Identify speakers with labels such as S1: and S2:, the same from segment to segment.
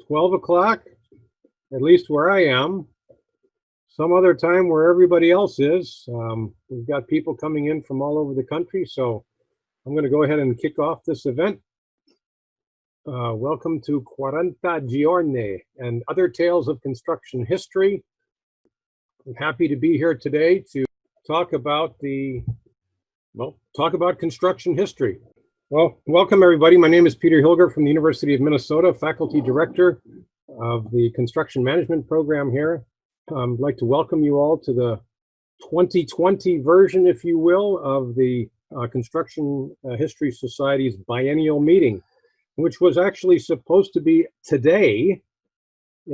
S1: 12 o'clock, at least where I am. Some other time where everybody else is. We've got people coming in from all over the country, so I'm going to go ahead and kick off this event. Welcome to Quaranta Giorni and other tales of construction history. I'm happy to be here today to talk about construction history. Well, welcome everybody. My name is Peter Hilger from the University of Minnesota, Faculty Director of the Construction Management Program here. I'd like to welcome you all to the 2020 version, if you will, of the Construction History Society's biennial meeting, which was actually supposed to be today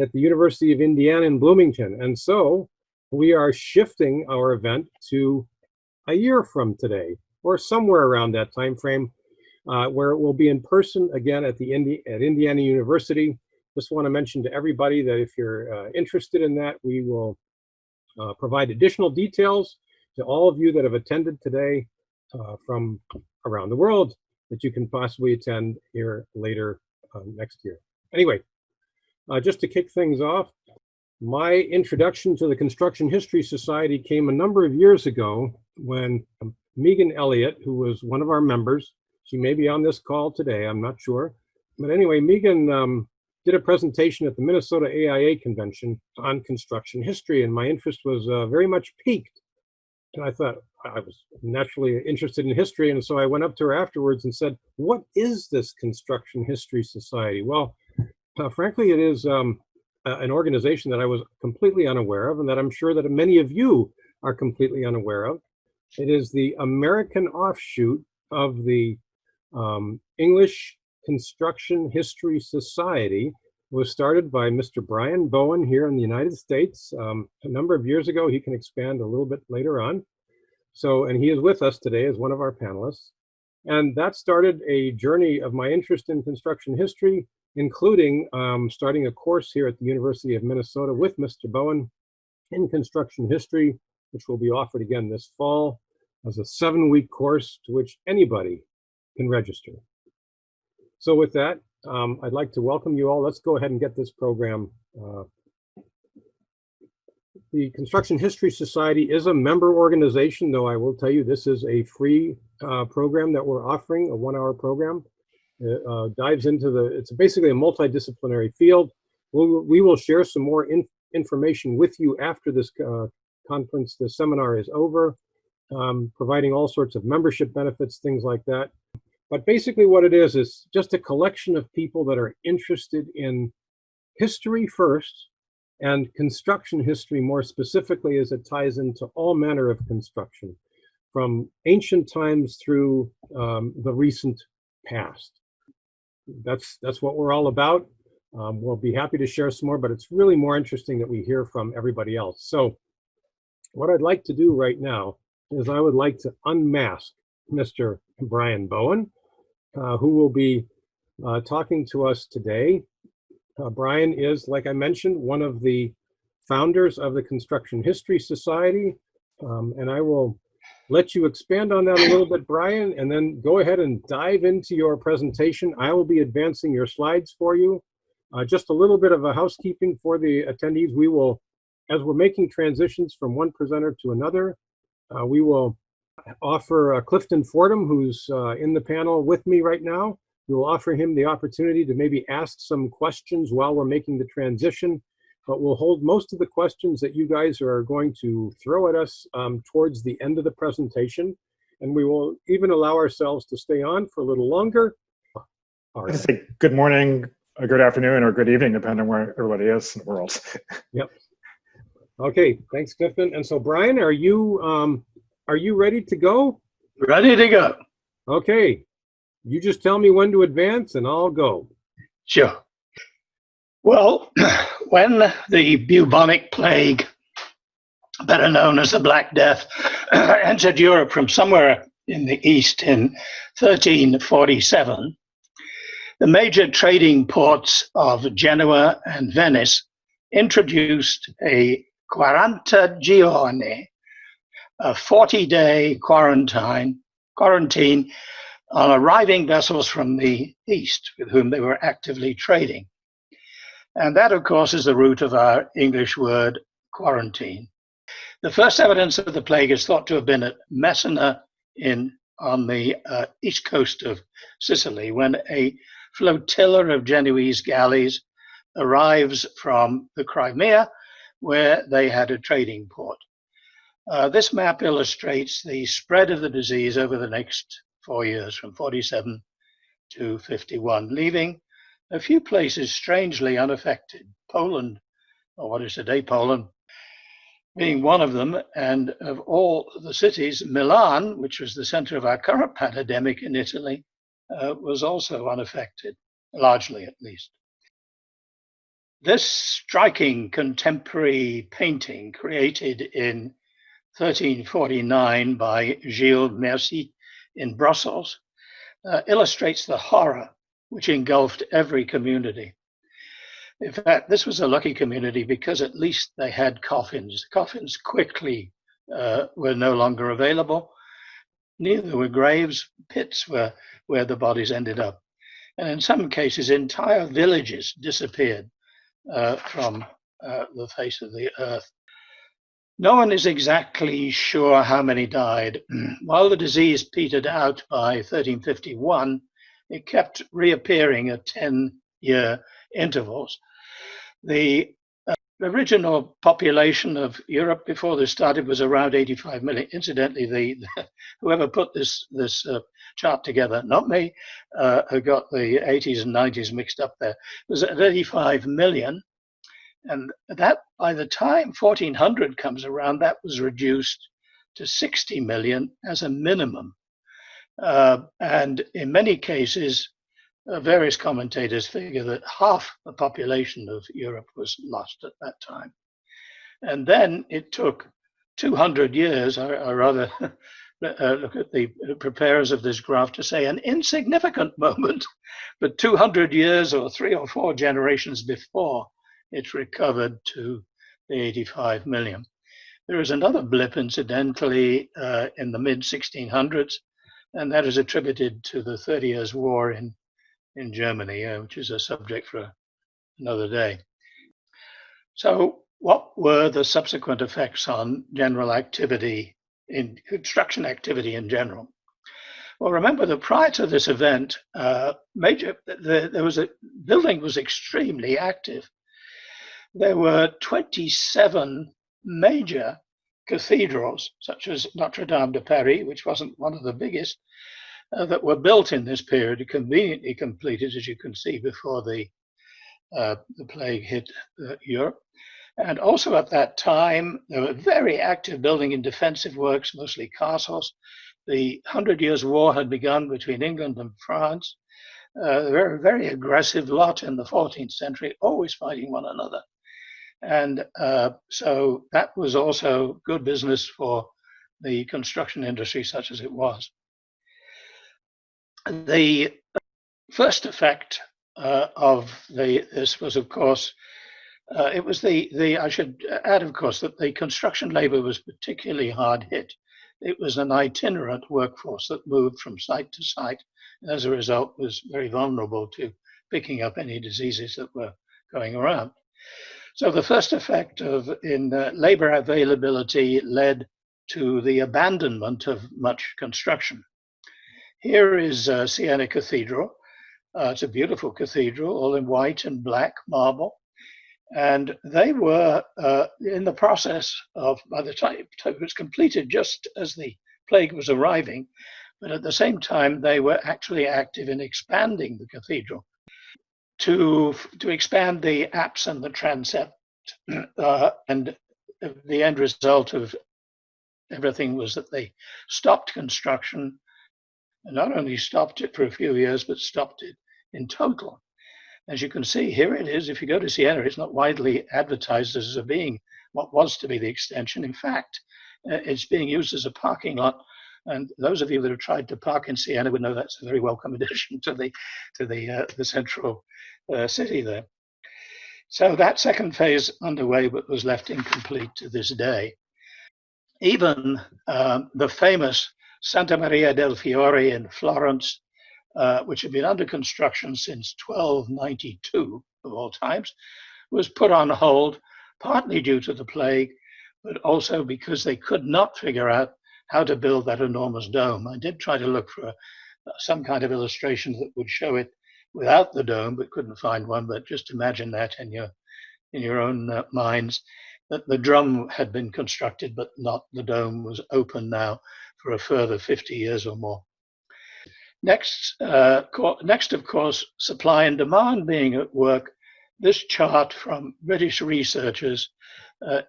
S1: at the University of Indiana in Bloomington. And so we are shifting our event to a year from today, or somewhere around that time frame, where it will be in person again at Indiana University. Just want to mention to everybody that if you're interested in that, we will provide additional details to all of you that have attended today from around the world that you can possibly attend here later next year. Anyway, just to kick things off, my introduction to the Construction History Society came a number of years ago when Megan Elliott, who was one of our members, she may be on this call today, I'm not sure. But anyway, Megan did a presentation at the Minnesota AIA convention on construction history, and my interest was very much piqued. And I thought, I was naturally interested in history, and so I went up to her afterwards and said, what is this Construction History Society? Well, frankly, it is an organization that I was completely unaware of, and that I'm sure that many of you are completely unaware of. It is the American offshoot of the English Construction History Society. It was started by Mr. Brian Bowen here in the United States a number of years ago. He can expand a little bit later on. So, and he is with us today as one of our panelists. And that started a journey of my interest in construction history, including starting a course here at the University of Minnesota with Mr. Bowen in construction history, which will be offered again this fall as a 7-week course to which anybody can register. So with that, I'd like to welcome you all. Let's go ahead and get this program. The Construction History Society is a member organization, though I will tell you this is a free program that we're offering, a 1-hour program. It dives into it's basically a multidisciplinary field. We will share some more information with you after this conference, the seminar is over, providing all sorts of membership benefits, things like that. But basically what it is just a collection of people that are interested in history first, and construction history more specifically as it ties into all manner of construction, from ancient times through the recent past. That's what we're all about. We'll be happy to share some more, but it's really more interesting that we hear from everybody else. So what I'd like to do right now is I would like to unmask Mr. Brian Bowen, who will be talking to us today. Brian is, like I mentioned, one of the founders of the Construction History Society, and I will let you expand on that a little bit, Brian, and then go ahead and dive into your presentation. I will be advancing your slides for you. Just a little bit of a housekeeping for the attendees. We will, as we're making transitions from one presenter to another, we will offer Clifton Fordham, who's in the panel with me right now. We will offer him the opportunity to maybe ask some questions while we're making the transition, but we'll hold most of the questions that you guys are going to throw at us towards the end of the presentation, and we will even allow ourselves to stay on for a little longer. All right.
S2: I just say good morning, or good afternoon, or good evening, depending on where everybody is in the world.
S1: Yep. Okay, thanks, Clifton. And so, Brian, are you ready to go?
S3: Ready to go.
S1: Okay. You just tell me when to advance and I'll go.
S3: Sure. Well, when the bubonic plague, better known as the Black Death, entered Europe from somewhere in the east in 1347, the major trading ports of Genoa and Venice introduced a Quaranta Giorni, a 40-day quarantine on arriving vessels from the east with whom they were actively trading. And that, of course, is the root of our English word quarantine. The first evidence of the plague is thought to have been at Messina on the east coast of Sicily, when a flotilla of Genoese galleys arrives from the Crimea, where they had a trading port. This map illustrates the spread of the disease over the next 4 years, from 47 to 51, leaving a few places strangely unaffected. Poland, or what is today Poland, being one of them, and of all the cities, Milan, which was the center of our current pandemic in Italy, was also unaffected, largely at least. This striking contemporary painting, created in 1349 by Gilles Mercy in Brussels, illustrates the horror which engulfed every community. In fact, this was a lucky community because at least they had coffins. Coffins quickly were no longer available. Neither were graves. Pits were where the bodies ended up. And in some cases, entire villages disappeared from the face of the earth. No one is exactly sure how many died. While the disease petered out by 1351, it kept reappearing at 10-year intervals. The original population of Europe before this started was around 85 million. Incidentally, whoever put this chart together, not me, who got the 80s and 90s mixed up there, was at 85 million. And that, by the time 1400 comes around, that was reduced to 60 million as a minimum. And in many cases, various commentators figure that half the population of Europe was lost at that time. And then it took 200 years, or rather, look at the preparers of this graph to say an insignificant moment, but 200 years or 3 or 4 generations before it recovered to the 85 million. There is another blip, incidentally, in the mid-1600s, and that is attributed to the 30 Years' War in Germany, which is a subject for another day. So what were the subsequent effects on general activity, in construction activity in general? Well, remember that prior to this event, building was extremely active. There were 27 major cathedrals, such as Notre Dame de Paris, which wasn't one of the biggest, that were built in this period, conveniently completed, as you can see, before the plague hit Europe. And also at that time, there were very active building and defensive works, mostly castles. The 100 Years' War had begun between England and France. They were a very aggressive lot in the 14th century, always fighting one another. And so that was also good business for the construction industry, such as it was. The first effect of this was, of course, it was I should add, of course, that the construction labor was particularly hard hit. It was an itinerant workforce that moved from site to site, and as a result was very vulnerable to picking up any diseases that were going around. So the first effect in labor availability led to the abandonment of much construction. Here is Siena Cathedral. It's a beautiful cathedral, all in white and black marble. And they were in the process of, by the time it was completed just as the plague was arriving, but at the same time, they were actually active in expanding the cathedral to expand the apse and the transept. And the end result of everything was that they stopped construction, and not only stopped it for a few years, but stopped it in total. As you can see, here it is. If you go to Siena, it's not widely advertised as being what was to be the extension. In fact, it's being used as a parking lot. And those of you that have tried to park in Siena would know that's a very welcome addition to the central city there. So that second phase underway, but was left incomplete to this day. Even the famous Santa Maria del Fiore in Florence, which had been under construction since 1292 of all times, was put on hold, partly due to the plague, but also because they could not figure out how to build that enormous dome. I did try to look for some kind of illustration that would show it without the dome, but couldn't find one. But just imagine that in your own minds, that the drum had been constructed, but not the dome was open now for a further 50 years or more. Next, of course, supply and demand being at work. This chart from British researchers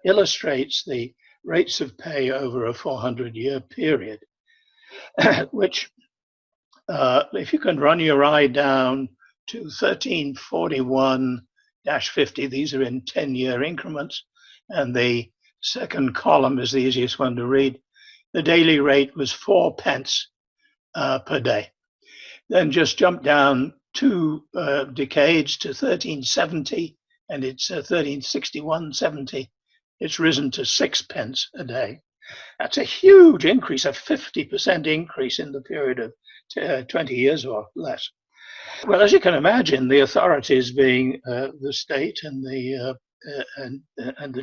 S3: illustrates the rates of pay over a 400-year period, which, if you can run your eye down to 1341-50, these are in 10-year increments, and the second column is the easiest one to read. The daily rate was 4 pence per day. Then just jump down 2 decades to 1370, and it's 1361-70. It's risen to 6 pence a day. That's a huge increase, a 50% increase in the period of 20 years or less. Well, as you can imagine, the authorities, being the state and the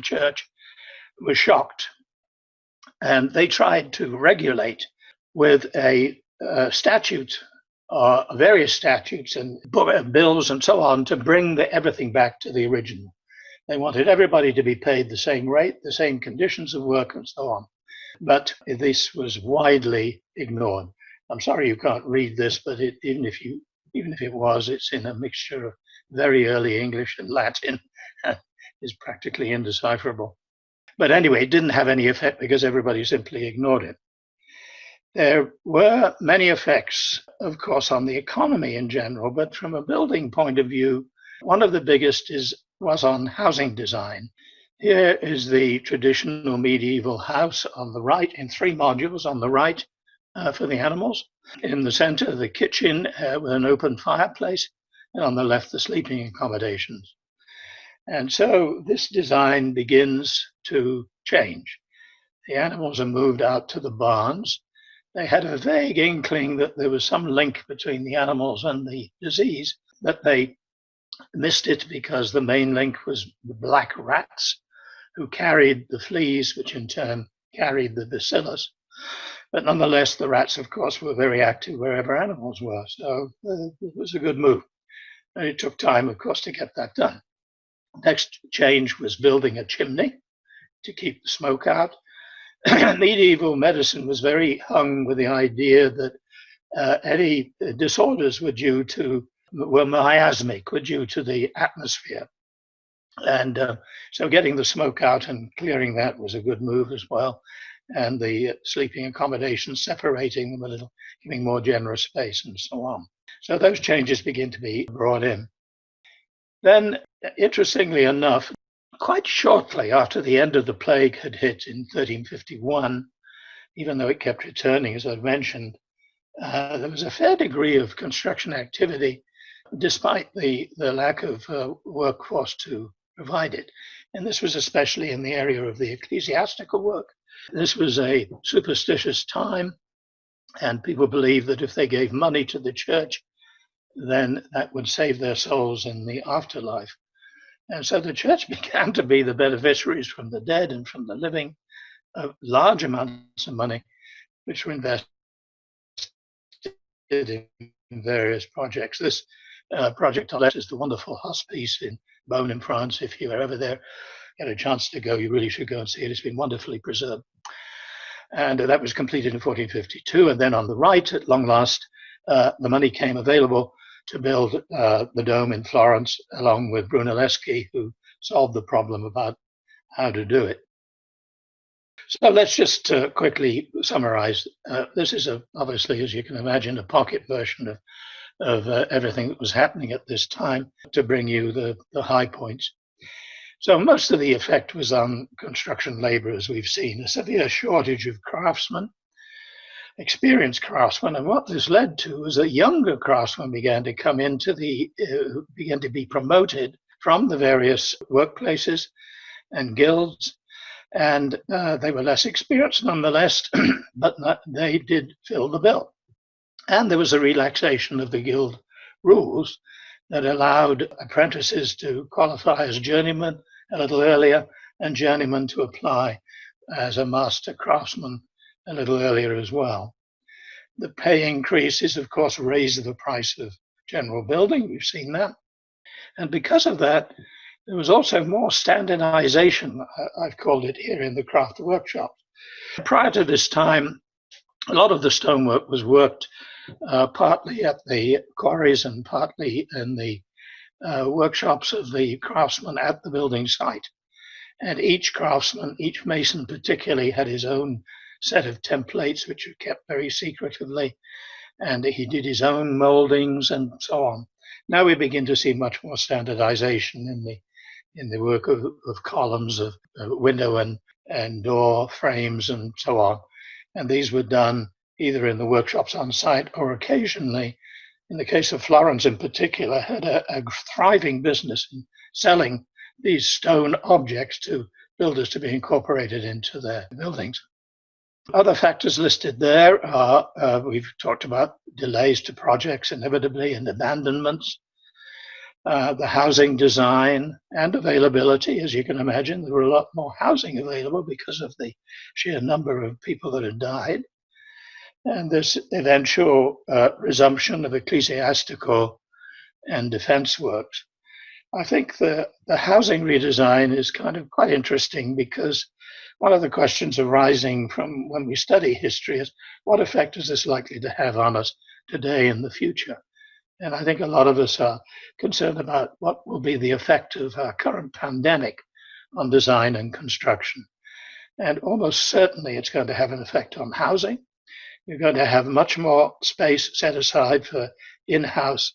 S3: church, were shocked, and they tried to regulate with a statute, or various statutes and bills and so on, to bring everything back to the original. They wanted everybody to be paid the same rate, the same conditions of work, and so on. But this was widely ignored. I'm sorry you can't read this, but even if it was, it's in a mixture of very early English and Latin. Is practically indecipherable. But anyway, it didn't have any effect because everybody simply ignored it. There were many effects, of course, on the economy in general, but from a building point of view, one of the biggest was on housing design. Here is the traditional medieval house on the right in 3 modules. On the right for the animals, in the center the kitchen with an open fireplace, and on the left the sleeping accommodations. And so this design begins to change. The animals are moved out to the barns. They had a vague inkling that there was some link between the animals and the disease, but they missed it because the main link was the black rats, who carried the fleas, which in turn carried the bacillus. But nonetheless, the rats, of course, were very active wherever animals were. So it was a good move. And it took time, of course, to get that done. Next change was building a chimney to keep the smoke out. Medieval medicine was very hung with the idea that any disorders were miasmic, were due to the atmosphere. And so getting the smoke out and clearing that was a good move as well. And the sleeping accommodations, separating them a little, giving more generous space and so on. So those changes begin to be brought in. Then, interestingly enough, quite shortly after the end of the plague had hit in 1351, even though it kept returning, as I've mentioned, there was a fair degree of construction activity, despite the lack of workforce to provide it. And this was especially in the area of the ecclesiastical work. This was a superstitious time, and people believed that if they gave money to the church, then that would save their souls in the afterlife. And so the church began to be the beneficiaries from the dead and from the living of large amounts of money, which were invested in various projects. This project is the wonderful hospice in Bowen in France. If you're ever there, get a chance to go, you really should go and see it. It's been wonderfully preserved. And that was completed in 1452. And then on the right, at long last, the money came available to build the dome in Florence, along with Brunelleschi, who solved the problem about how to do it. So let's just quickly summarize. This is obviously, as you can imagine, a pocket version of everything that was happening at this time to bring you the high points. So most of the effect was on construction labor, as we've seen, a severe shortage of craftsmen, experienced craftsmen, and what this led to was that younger craftsmen began to come into began to be promoted from the various workplaces and guilds, and they were less experienced nonetheless, but they did fill the bill. And there was a relaxation of the guild rules that allowed apprentices to qualify as journeymen a little earlier and journeymen to apply as a master craftsman a little earlier as well. The pay increases, of course, raised the price of general building. We've seen that. And because of that, there was also more standardization, I've called it here, in the craft workshop. Prior to this time, a lot of the stonework was worked partly at the quarries and partly in the workshops of the craftsmen at the building site. And each craftsman, each mason particularly, had his own set of templates, which were kept very secretively. And he did his own moldings and so on. Now we begin to see much more standardization in the work of columns, of window and door frames and so on. And these were done either in the workshops on site or occasionally, in the case of Florence in particular, had a thriving business in selling these stone objects to builders to be incorporated into their buildings. Other factors listed there are, we've talked about delays to projects inevitably and abandonments, the housing design and availability. As you can imagine, there were a lot more housing available because of the sheer number of people that had died. And this eventual resumption of ecclesiastical and defense works. I think the housing redesign is kind of quite interesting because one of the questions arising from when we study history is what effect is this likely to have on us today and the future? And I think a lot of us are concerned about what will be the effect of our current pandemic on design and construction. And almost certainly it's going to have an effect on housing. You're going to have much more space set aside for in-house,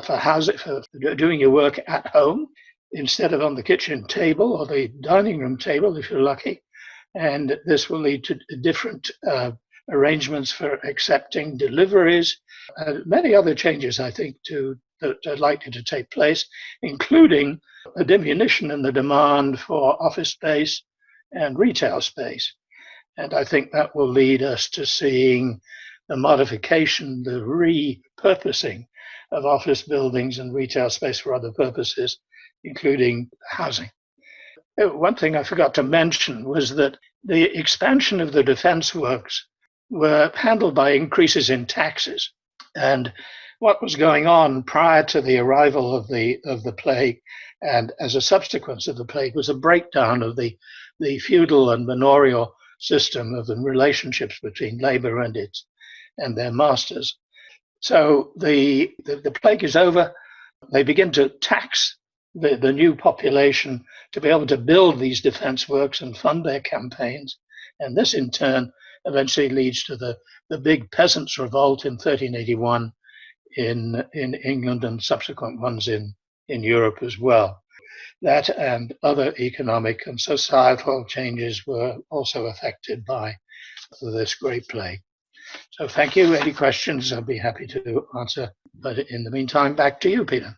S3: for housing, for doing your work at home instead of on the kitchen table or the dining room table if you're lucky. And this will lead to different arrangements for accepting deliveries, many other changes, I think, that are likely to take place, including a diminution in the demand for office space and retail space. And I think that will lead us to seeing the modification, the repurposing of office buildings and retail space for other purposes, including housing. One thing I forgot to mention was that the expansion of the defense works were handled by increases in taxes. And what was going on prior to the arrival of the plague and as a subsequence of the plague was a breakdown of the feudal and manorial system of the relationships between labor and their masters. So the plague is over. They begin to tax the new population to be able to build these defense works and fund their campaigns. And this in turn eventually leads to the big peasants' revolt in 1381 in England and subsequent ones in Europe as well. That and other economic and societal changes were also affected by this great plague. So thank you. Any questions, I'll be happy to answer. But in the meantime, back to you, Peter.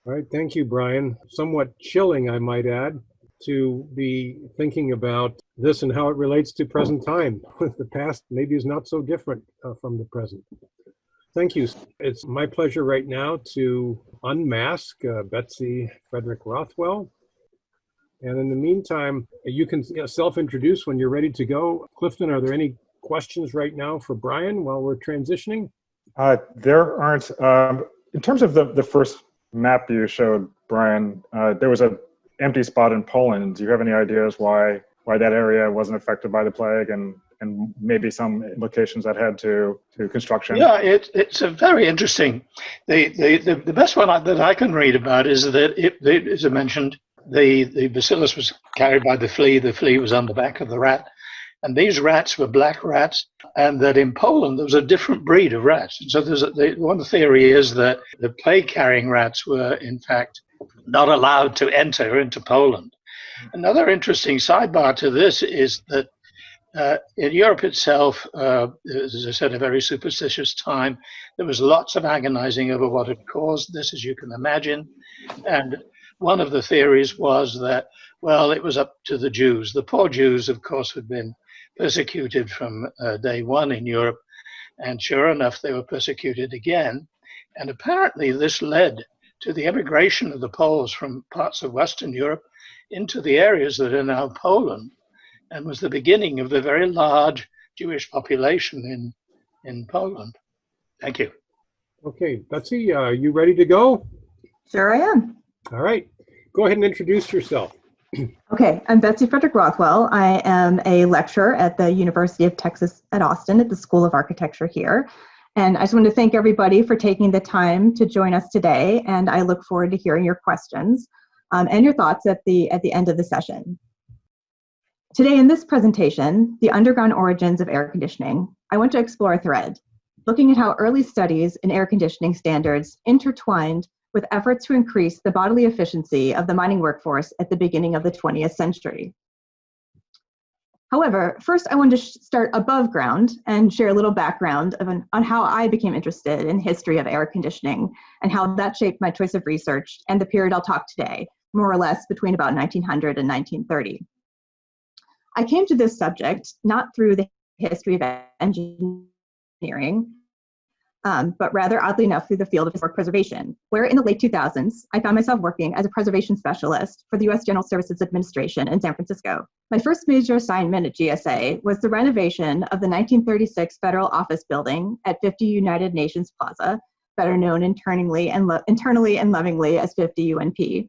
S1: All right, thank you, Brian. Somewhat chilling, I might add, to be thinking about this and how it relates to present time. The past maybe is not so different from the present. Thank you. It's my pleasure right now to unmask Betsy Frederick-Rothwell. And in the meantime, you can self-introduce when you're ready to go. Clifton, are there any questions right now for Brian while we're transitioning?
S2: There aren't. In terms of the first map you showed, Brian, there was an empty spot in Poland. Do you have any ideas why that area wasn't affected by the plague and maybe some implications that had to construction?
S3: Yeah, it's a very interesting. The best one that I can read about is that, as I mentioned, the bacillus was carried by the flea. The flea was on the back of the rat. And these rats were black rats, and that in Poland there was a different breed of rats. And so one theory is that the plague-carrying rats were, in fact, not allowed to enter into Poland. Another interesting sidebar to this is that in Europe itself, as I said, a very superstitious time, there was lots of agonizing over what had caused this, as you can imagine. And one of the theories was that, well, it was up to the Jews. The poor Jews, of course, had been persecuted from day one in Europe, and sure enough, they were persecuted again. And apparently this led to the emigration of the Poles from parts of Western Europe into the areas that are now Poland, and was the beginning of the very large Jewish population in Poland. Thank you.
S1: Okay, Betsy, are you ready to go?
S4: Sure I am.
S1: All right, go ahead and introduce yourself.
S4: Okay, I'm Betsy Frederick-Rothwell. I am a lecturer at the University of Texas at Austin at the School of Architecture here. And I just want to thank everybody for taking the time to join us today. And I look forward to hearing your questions and your thoughts at the end of the session. Today in this presentation, The Underground Origins of Air Conditioning, I want to explore a thread, looking at how early studies in air conditioning standards intertwined with efforts to increase the bodily efficiency of the mining workforce at the beginning of the 20th century. However, first I want to start above ground and share a little background on how I became interested in history of air conditioning and how that shaped my choice of research and the period I'll talk today, more or less between about 1900 and 1930. I came to this subject not through the history of engineering, but rather oddly enough through the field of historic preservation, where in the late 2000s, I found myself working as a preservation specialist for the U.S. General Services Administration in San Francisco. My first major assignment at GSA was the renovation of the 1936 Federal Office Building at 50 United Nations Plaza, better known internally and lovingly as 50 UNP.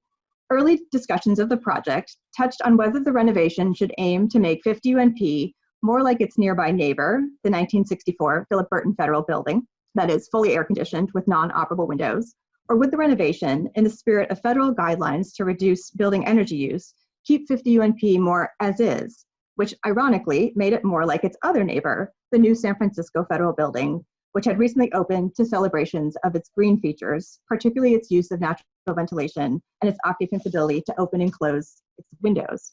S4: Early discussions of the project touched on whether the renovation should aim to make 50 UNP more like its nearby neighbor, the 1964 Philip Burton Federal Building, that is fully air-conditioned with non-operable windows, or would the renovation, in the spirit of federal guidelines to reduce building energy use, keep 50 UNP more as is, which ironically made it more like its other neighbor, the new San Francisco Federal Building, which had recently opened to celebrations of its green features, particularly its use of natural ventilation and its occupants' ability to open and close its windows.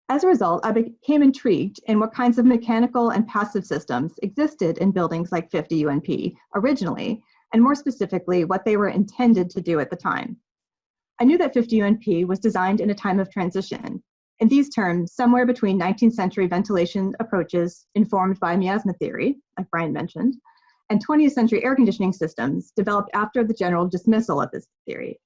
S4: As a result, I became intrigued in what kinds of mechanical and passive systems existed in buildings like 50 UNP originally, and more specifically, what they were intended to do at the time. I knew that 50 UNP was designed in a time of transition. In these terms, somewhere between 19th century ventilation approaches informed by miasma theory, like Brian mentioned, and 20th century air conditioning systems developed after the general dismissal of this theory.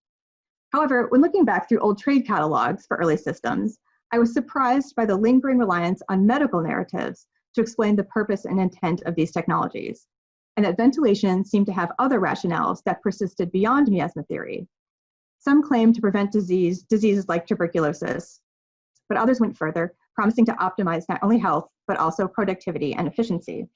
S4: However, when looking back through old trade catalogs for early systems, I was surprised by the lingering reliance on medical narratives to explain the purpose and intent of these technologies, and that ventilation seemed to have other rationales that persisted beyond miasma theory. Some claimed to prevent diseases like tuberculosis, but others went further, promising to optimize not only health, but also productivity and efficiency.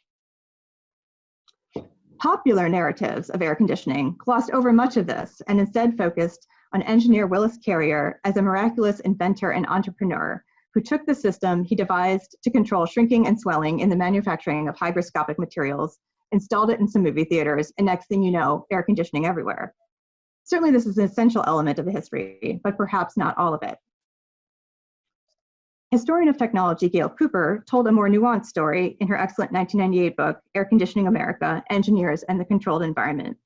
S4: Popular narratives of air conditioning glossed over much of this and instead focused on engineer Willis Carrier as a miraculous inventor and entrepreneur who took the system he devised to control shrinking and swelling in the manufacturing of hygroscopic materials, installed it in some movie theaters, and next thing you know, air conditioning everywhere. Certainly this is an essential element of the history, but perhaps not all of it. Historian of technology Gail Cooper told a more nuanced story in her excellent 1998 book, Air Conditioning America, Engineers and the Controlled Environment.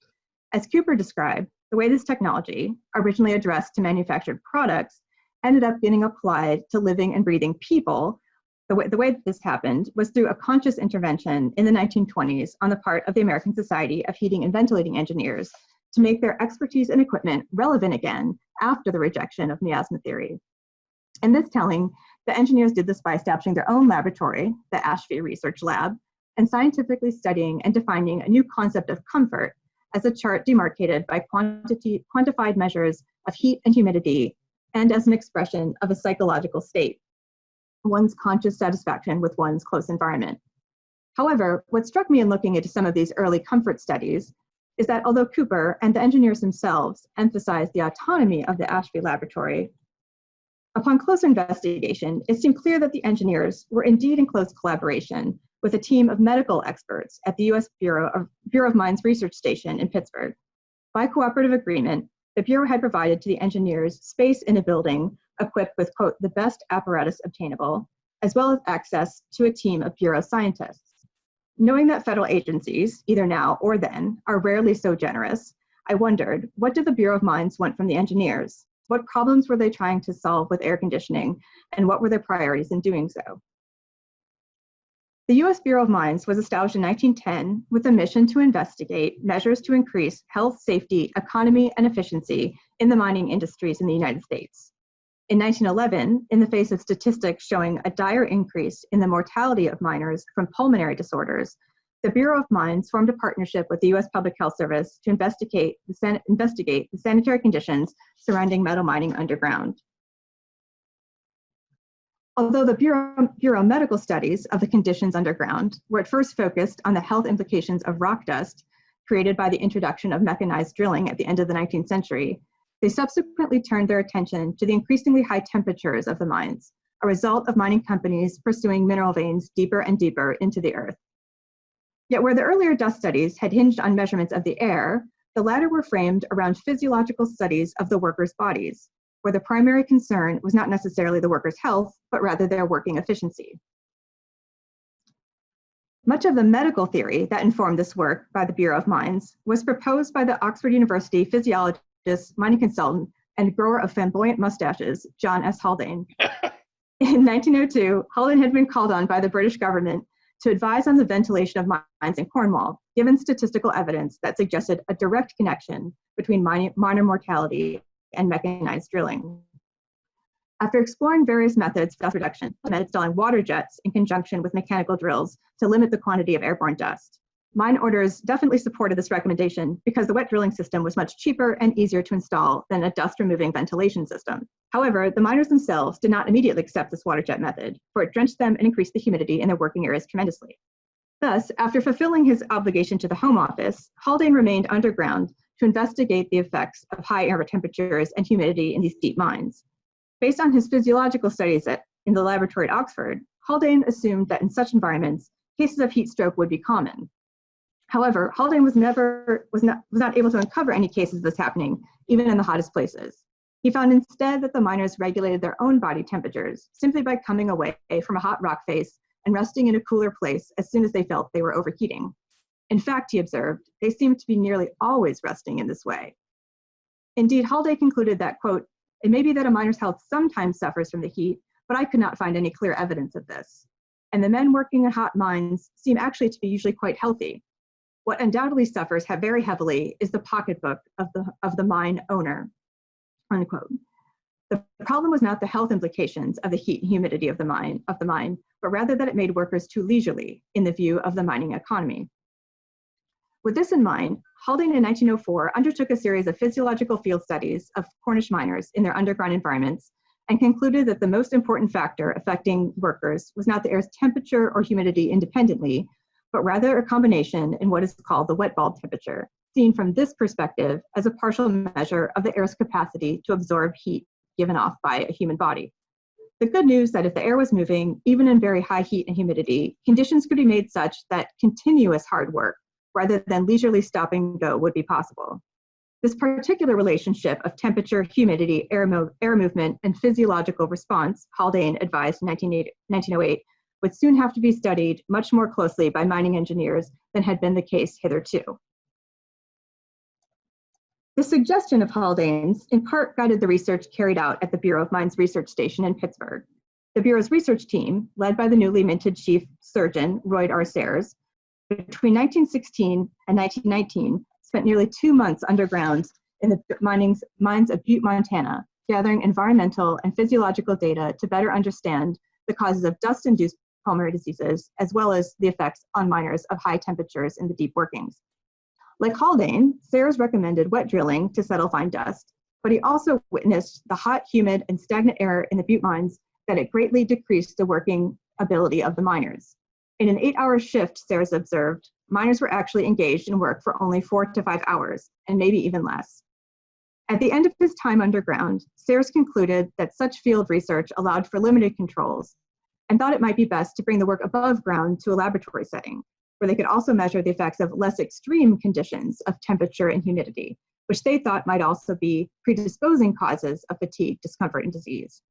S4: As Cooper described, the way this technology, originally addressed to manufactured products, ended up getting applied to living and breathing people. The way that this happened was through a conscious intervention in the 1920s on the part of the American Society of Heating and Ventilating Engineers to make their expertise and equipment relevant again after the rejection of miasma theory. In this telling, the engineers did this by establishing their own laboratory, the Ashby Research Lab, and scientifically studying and defining a new concept of comfort as a chart demarcated by quantified measures of heat and humidity, and as an expression of a psychological state, one's conscious satisfaction with one's close environment. However, what struck me in looking into some of these early comfort studies is that although Cooper and the engineers themselves emphasized the autonomy of the Ashby Laboratory, upon closer investigation, it seemed clear that the engineers were indeed in close collaboration with a team of medical experts at the U.S. Bureau of Mines Research Station in Pittsburgh. By cooperative agreement, the Bureau had provided to the engineers space in a building equipped with, quote, the best apparatus obtainable, as well as access to a team of Bureau scientists. Knowing that federal agencies, either now or then, are rarely so generous, I wondered, what did the Bureau of Mines want from the engineers? What problems were they trying to solve with air conditioning, and what were their priorities in doing so? The U.S. Bureau of Mines was established in 1910 with a mission to investigate measures to increase health, safety, economy, and efficiency in the mining industries in the United States. In 1911, in the face of statistics showing a dire increase in the mortality of miners from pulmonary disorders, the Bureau of Mines formed a partnership with the U.S. Public Health Service to investigate the sanitary conditions surrounding metal mining underground. Although the Bureau medical studies of the conditions underground were at first focused on the health implications of rock dust created by the introduction of mechanized drilling at the end of the 19th century, they subsequently turned their attention to the increasingly high temperatures of the mines, a result of mining companies pursuing mineral veins deeper and deeper into the earth. Yet where the earlier dust studies had hinged on measurements of the air, the latter were framed around physiological studies of the workers' bodies, where the primary concern was not necessarily the workers' health, but rather their working efficiency. Much of the medical theory that informed this work by the Bureau of Mines was proposed by the Oxford University physiologist, mining consultant, and grower of flamboyant mustaches, John S. Haldane. In 1902, Haldane had been called on by the British government to advise on the ventilation of mines in Cornwall, given statistical evidence that suggested a direct connection between miner mortality and mechanized drilling. After exploring various methods for dust reduction, he installing water jets in conjunction with mechanical drills to limit the quantity of airborne dust. Mine orders definitely supported this recommendation because the wet drilling system was much cheaper and easier to install than a dust-removing ventilation system. However, the miners themselves did not immediately accept this water jet method, for it drenched them and increased the humidity in their working areas tremendously. Thus, after fulfilling his obligation to the Home Office, Haldane remained underground to investigate the effects of high air temperatures and humidity in these deep mines. Based on his physiological studies in the laboratory at Oxford, Haldane assumed that in such environments, cases of heat stroke would be common. However, Haldane was not able to uncover any cases of this happening, even in the hottest places. He found instead that the miners regulated their own body temperatures simply by coming away from a hot rock face and resting in a cooler place as soon as they felt they were overheating. In fact, he observed, they seemed to be nearly always resting in this way. Indeed, Haldane concluded that, quote, "It may be that a miner's health sometimes suffers from the heat, but I could not find any clear evidence of this. And the men working in hot mines seem actually to be usually quite healthy. What undoubtedly suffers very heavily is the pocketbook of the mine owner," unquote. The problem was not the health implications of the heat and humidity of the mine, but rather that it made workers too leisurely in the view of the mining economy. With this in mind, Haldane in 1904 undertook a series of physiological field studies of Cornish miners in their underground environments and concluded that the most important factor affecting workers was not the air's temperature or humidity independently, but rather a combination in what is called the wet bulb temperature, seen from this perspective as a partial measure of the air's capacity to absorb heat given off by a human body. The good news that if the air was moving, even in very high heat and humidity, conditions could be made such that continuous hard work, rather than leisurely stop and go, would be possible. This particular relationship of temperature, humidity, air movement, and physiological response, Haldane advised in 1908, would soon have to be studied much more closely by mining engineers than had been the case hitherto. The suggestion of Haldane's in part guided the research carried out at the Bureau of Mines Research Station in Pittsburgh. The Bureau's research team, led by the newly minted chief surgeon, Royd R. Sayers, between 1916 and 1919, spent nearly 2 months underground in the mines of Butte, Montana, gathering environmental and physiological data to better understand the causes of dust-induced pulmonary diseases, as well as the effects on miners of high temperatures in the deep workings. Like Haldane, Sayers recommended wet drilling to settle fine dust, but he also witnessed the hot, humid, and stagnant air in the Butte mines that it greatly decreased the working ability of the miners. In an 8-hour shift, Sayers observed, miners were actually engaged in work for only 4 to 5 hours, and maybe even less. At the end of his time underground, Sayers concluded that such field research allowed for limited controls, and thought it might be best to bring the work above ground to a laboratory setting, where they could also measure the effects of less extreme conditions of temperature and humidity, which they thought might also be predisposing causes of fatigue, discomfort, and disease.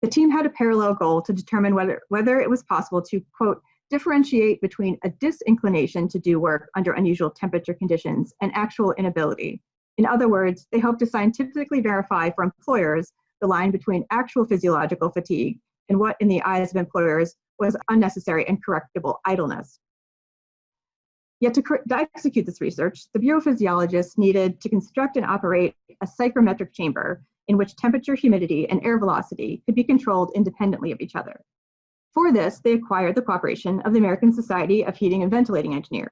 S4: The team had a parallel goal to determine whether it was possible to, quote, differentiate between a disinclination to do work under unusual temperature conditions and actual inability. In other words, they hoped to scientifically verify for employers the line between actual physiological fatigue and what, in the eyes of employers, was unnecessary and correctable idleness. Yet to execute this research, the Bureau of Physiologists needed to construct and operate a psychrometric chamber in which temperature, humidity, and air velocity could be controlled independently of each other. For this, they acquired the cooperation of the American Society of Heating and Ventilating Engineers.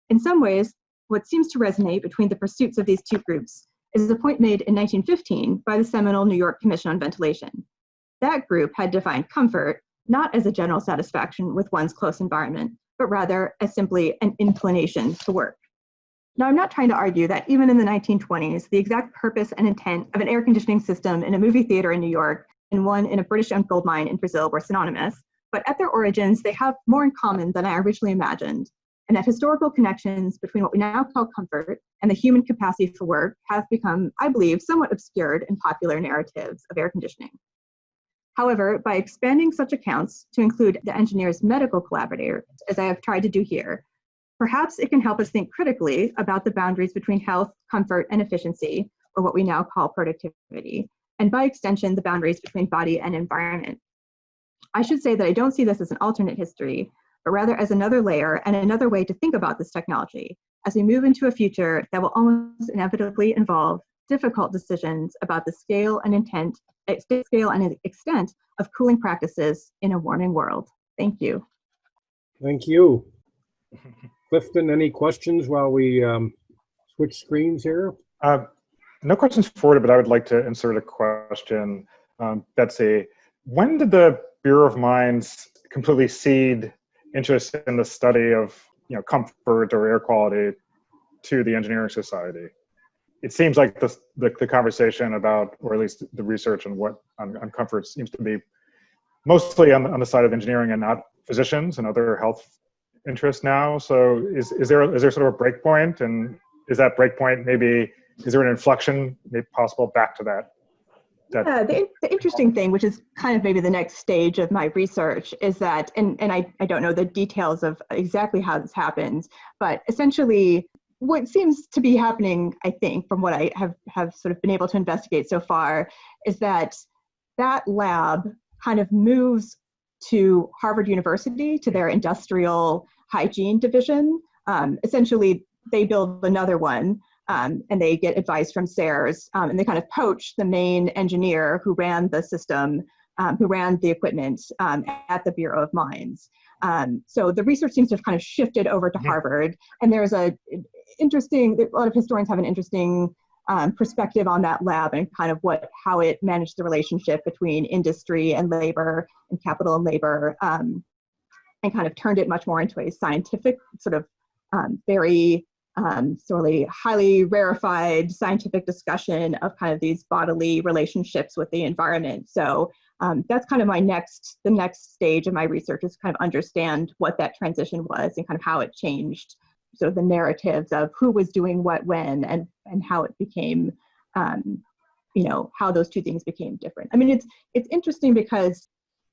S4: In some ways, what seems to resonate between the pursuits of these two groups is a point made in 1915 by the seminal New York Commission on Ventilation. That group had defined comfort not as a general satisfaction with one's close environment, but rather as simply an inclination to work. Now, I'm not trying to argue that even in the 1920s, the exact purpose and intent of an air conditioning system in a movie theater in New York and one in a British-owned gold mine in Brazil were synonymous, but at their origins, they have more in common than I originally imagined, and that historical connections between what we now call comfort and the human capacity for work have become, I believe, somewhat obscured in popular narratives of air conditioning. However, by expanding such accounts to include the engineer's medical collaborators, as I have tried to do here, perhaps it can help us think critically about the boundaries between health, comfort, and efficiency, or what we now call productivity, and by extension, the boundaries between body and environment. I should say that I don't see this as an alternate history, but rather as another layer and another way to think about this technology as we move into a future that will almost inevitably involve difficult decisions about the scale and extent of cooling practices in a warming world. Thank you.
S1: Thank you. Clifton, any questions while we switch screens here?
S2: No questions forwarded, but I would like to insert a question. Betsy, when did the Bureau of Mines completely cede interest in the study of comfort or air quality to the Engineering Society? It seems like the conversation about, or at least the research on comfort seems to be mostly on the side of engineering and not physicians and other health interests now. So is there sort of a break point, and is that break point is there an inflection maybe possible back to that?
S4: Yeah, the interesting thing, which is kind of maybe the next stage of my research, is that, and I don't know the details of exactly how this happens, but essentially what seems to be happening, I think, from what I have sort of been able to investigate so far, is that lab kind of moves to Harvard University, to their industrial hygiene division. Essentially, they build another one, and they get advice from SARES, and they kind of poach the main engineer who ran the system, who ran the equipment at the Bureau of Mines. So the research seems to have kind of shifted over to Harvard, and there's a lot of historians have an interesting perspective on that lab and kind of how it managed the relationship between industry and labor and capital and labor, and kind of turned it much more into a scientific sort of very sort of highly rarefied scientific discussion of kind of these bodily relationships with the environment. So that's kind of the next stage of my research, is kind of understand what that transition was and kind of how it changed sort of the narratives of who was doing what when, and how it became, how those two things became different. I mean, it's interesting because,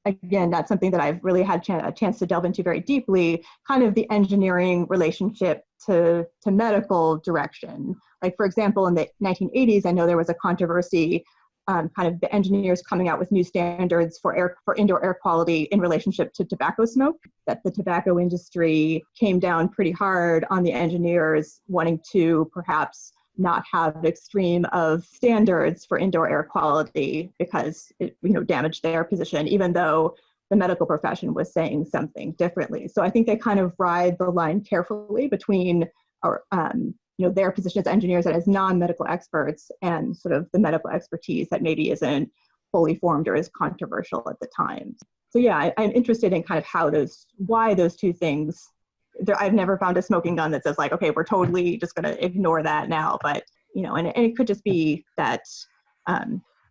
S4: again, that's something that I've really had a chance to delve into very deeply, kind of the engineering relationship to medical direction. Like, for example, in the 1980s, I know there was a controversy, kind of the engineers coming out with new standards for indoor air quality in relationship to tobacco smoke, that the tobacco industry came down pretty hard on the engineers wanting to perhaps not have extreme of standards for indoor air quality because it damaged their position, even though the medical profession was saying something differently. So I think they kind of ride the line carefully between their position as engineers and as non-medical experts, and sort of the medical expertise that maybe isn't fully formed or is controversial at the time. So yeah, I'm interested in kind of why those two things. I've never found a smoking gun that says like, okay, we're totally just going to ignore that now. But, and it could just be that,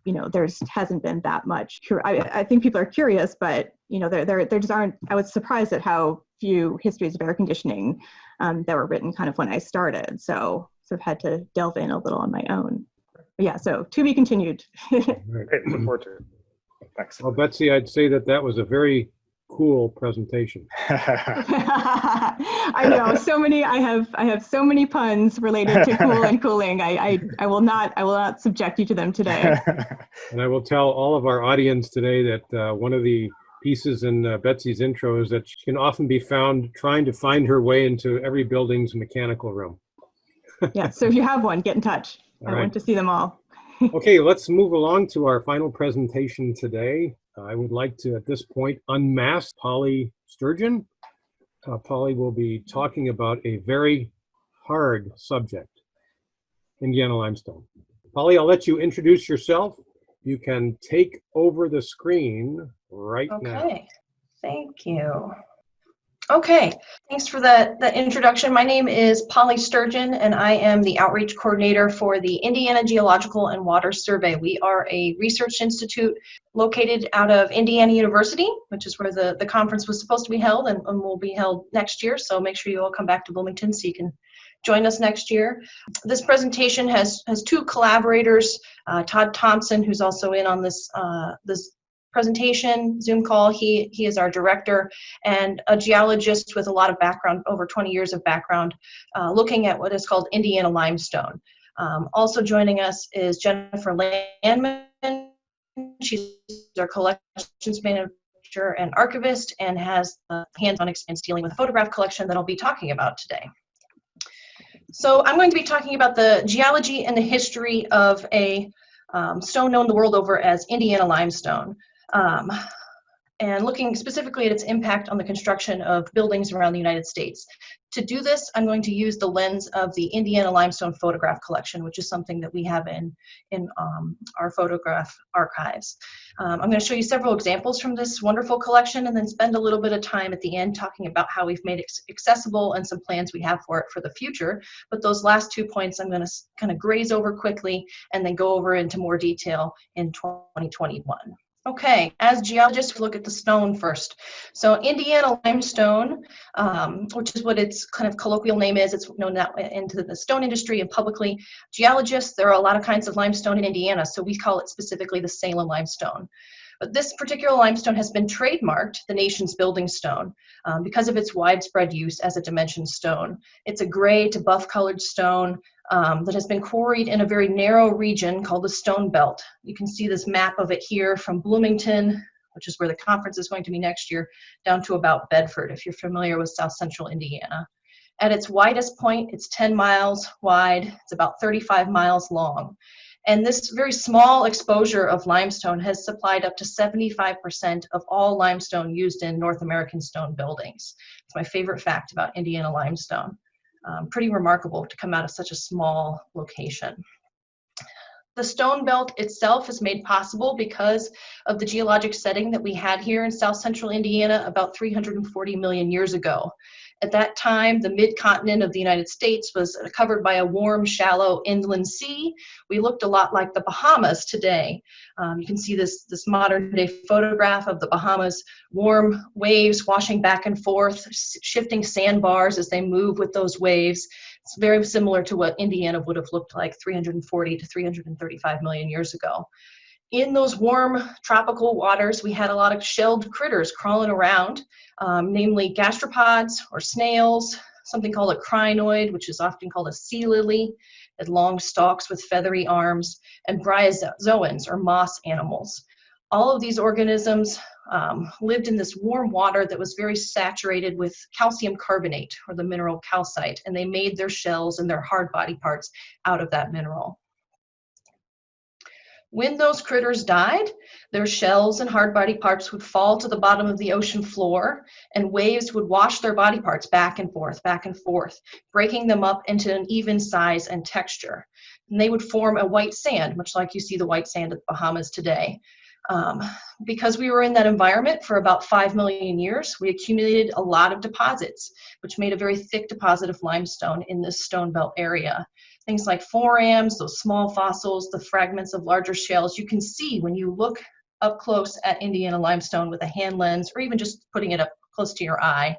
S4: there hasn't been that much. I think people are curious, but, there just aren't. I was surprised at how few histories of air conditioning that were written kind of when I started. So sort of had to delve in a little on my own. But yeah, so to be continued.
S2: Great, look forward to it. Thanks.
S1: Well, Betsy, I'd say that was a very cool presentation.
S4: I know I have so many puns related to cool and cooling. I will not subject you to them today.
S1: And I will tell all of our audience today that one of the pieces in Betsy's intro is that she can often be found trying to find her way into every building's mechanical room.
S4: Yeah, so if you have one, get in touch.
S1: All
S4: I
S1: right.
S4: want to see them all.
S1: Okay, let's move along to our final presentation today. I would like to, at this point, unmask Polly Sturgeon. Polly will be talking about a very hard subject, Indiana limestone. Polly, I'll let you introduce yourself. You can take over the screen right now.
S5: Okay, thank you. Okay, thanks for that introduction. My name is Polly Sturgeon, and I am the outreach coordinator for the Indiana Geological and Water Survey. We are a research institute located out of Indiana University, which is where the conference was supposed to be held and will be held next year. So make sure you all come back to Bloomington so you can join us next year. This presentation has two collaborators, Todd Tompson, who's also in on this presentation Zoom call. He is our director and a geologist with a lot of background, over 20 years of background, looking at what is called Indiana limestone. Also joining us is Jennifer Lanman. She's our collections manager and archivist and has hands-on experience dealing with a photograph collection that I'll be talking about today. So I'm going to be talking about the geology and the history of a stone known the world over as Indiana limestone. And looking specifically at its impact on the construction of buildings around the United States. To do this, I'm going to use the lens of the Indiana limestone photograph collection, which is something that we have in our photograph archives. I'm going to show you several examples from this wonderful collection and then spend a little bit of time at the end talking about how we've made it accessible and some plans we have for it for the future. But those last 2 points I'm going to kind of graze over quickly and then go over into more detail in 2021. Okay, as geologists, we look at the stone first. So Indiana limestone, which is what its kind of colloquial name is, it's known that into the stone industry and publicly. Geologists, there are a lot of kinds of limestone in Indiana, so we call it specifically the Salem limestone. But this particular limestone has been trademarked, the nation's building stone, because of its widespread use as a dimension stone. It's a gray to buff colored stone that has been quarried in a very narrow region called the Stone Belt. You can see this map of it here from Bloomington, which is where the conference is going to be next year, down to about Bedford, if you're familiar with South Central Indiana. At its widest point, it's 10 miles wide, it's about 35 miles long. And this very small exposure of limestone has supplied up to 75% of all limestone used in North American stone buildings. It's my favorite fact about Indiana limestone. Pretty remarkable to come out of such a small location. The Stone Belt itself is made possible because of the geologic setting that we had here in South Central Indiana about 340 million years ago. At that time, the mid-continent of the United States was covered by a warm, shallow inland sea. We looked a lot like the Bahamas today. You can see this modern-day photograph of the Bahamas, warm waves washing back and forth, shifting sandbars as they move with those waves. It's very similar to what Indiana would have looked like 340 to 335 million years ago. In those warm tropical waters, we had a lot of shelled critters crawling around, namely gastropods or snails, something called a crinoid, which is often called a sea lily, had long stalks with feathery arms, and bryozoans or moss animals. All of these organisms lived in this warm water that was very saturated with calcium carbonate, or the mineral calcite, and they made their shells and their hard body parts out of that mineral. When those critters died, their shells and hard body parts would fall to the bottom of the ocean floor, and waves would wash their body parts back and forth, breaking them up into an even size and texture. And they would form a white sand, much like you see the white sand at the Bahamas today. Because we were in that environment for about 5 million years, we accumulated a lot of deposits, which made a very thick deposit of limestone in this Stone Belt area. Things like forams, those small fossils, the fragments of larger shells, you can see when you look up close at Indiana limestone with a hand lens, or even just putting it up close to your eye.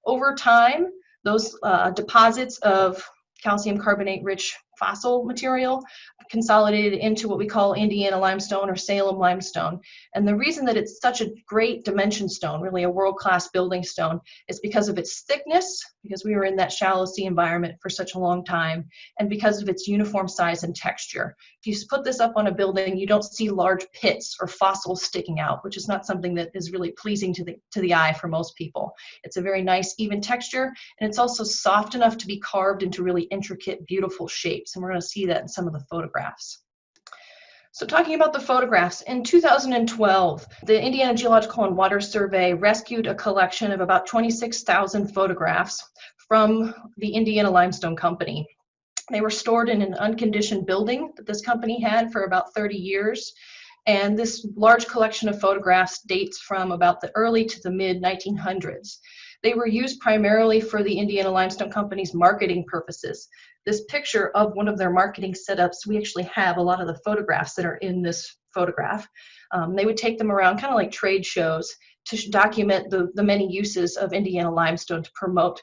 S5: Over time, those deposits of calcium carbonate rich fossil material consolidated into what we call Indiana limestone or Salem limestone. And the reason that it's such a great dimension stone, really a world-class building stone, is because of its thickness, because we were in that shallow sea environment for such a long time, and because of its uniform size and texture. If you put this up on a building, you don't see large pits or fossils sticking out, which is not something that is really pleasing to the eye for most people. It's a very nice, even texture, and it's also soft enough to be carved into really intricate, beautiful shapes. And we're going to see that in some of the photographs. So talking about the photographs, in 2012, the Indiana Geological and Water Survey rescued a collection of about 26,000 photographs from the Indiana Limestone Company. They were stored in an unconditioned building that this company had for about 30 years. And this large collection of photographs dates from about the early to the mid 1900s. They were used primarily for the Indiana Limestone Company's marketing purposes. This picture of one of their marketing setups, we actually have a lot of the photographs that are in this photograph. They would take them around kind of like trade shows to document the many uses of Indiana limestone to promote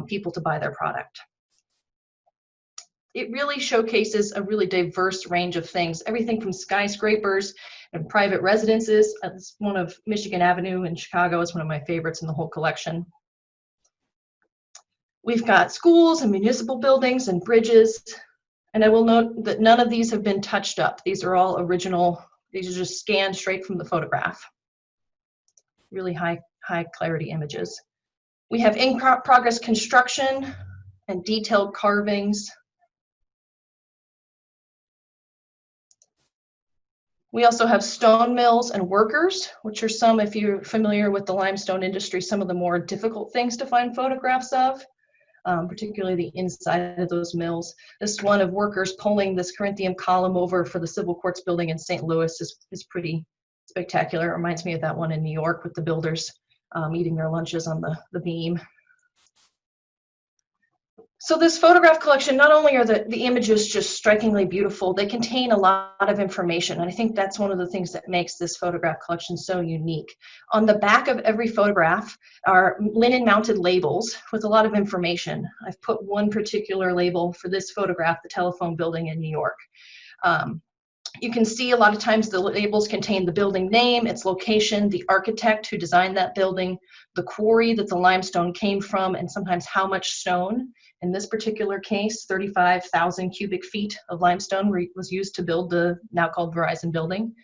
S5: people to buy their product. It really showcases a really diverse range of things, everything from skyscrapers and private residences. It's one of Michigan Avenue in Chicago is one of my favorites in the whole collection. We've got schools and municipal buildings and bridges. And I will note that none of these have been touched up. These are all original. These are just scanned straight from the photograph. Really high clarity images. We have in progress construction and detailed carvings. We also have stone mills and workers, which are some, if you're familiar with the limestone industry, some of the more difficult things to find photographs of, particularly the inside of those mills. This one of workers pulling this Corinthian column over for the Civil Courts building in St. Louis is pretty spectacular. It reminds me of that one in New York with the builders eating their lunches on the beam. So this photograph collection, not only are the images just strikingly beautiful, they contain a lot of information. And I think that's one of the things that makes this photograph collection so unique. On the back of every photograph are linen mounted labels with a lot of information. I've put one particular label for this photograph, the telephone building in New York. You can see a lot of times the labels contain the building name, its location, the architect who designed that building, the quarry that the limestone came from, and sometimes how much stone. In this particular case, 35,000 cubic feet of limestone was used to build the now called Verizon building.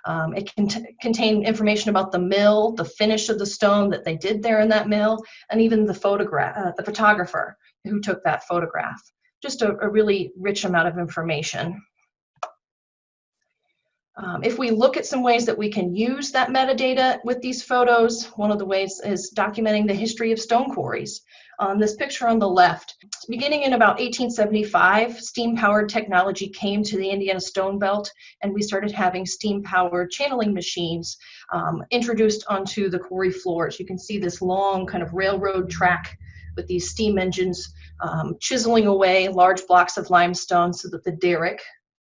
S5: It can contain information about the mill, the finish of the stone that they did there in that mill, and even the photographer who took that photograph. Just a really rich amount of information. If we look at some ways that we can use that metadata with these photos, one of the ways is documenting the history of stone quarries. This picture on the left, beginning in about 1875, steam-powered technology came to the Indiana Stone Belt, and we started having steam-powered channeling machines introduced onto the quarry floors. You can see this long kind of railroad track with these steam engines chiseling away large blocks of limestone so that the derrick,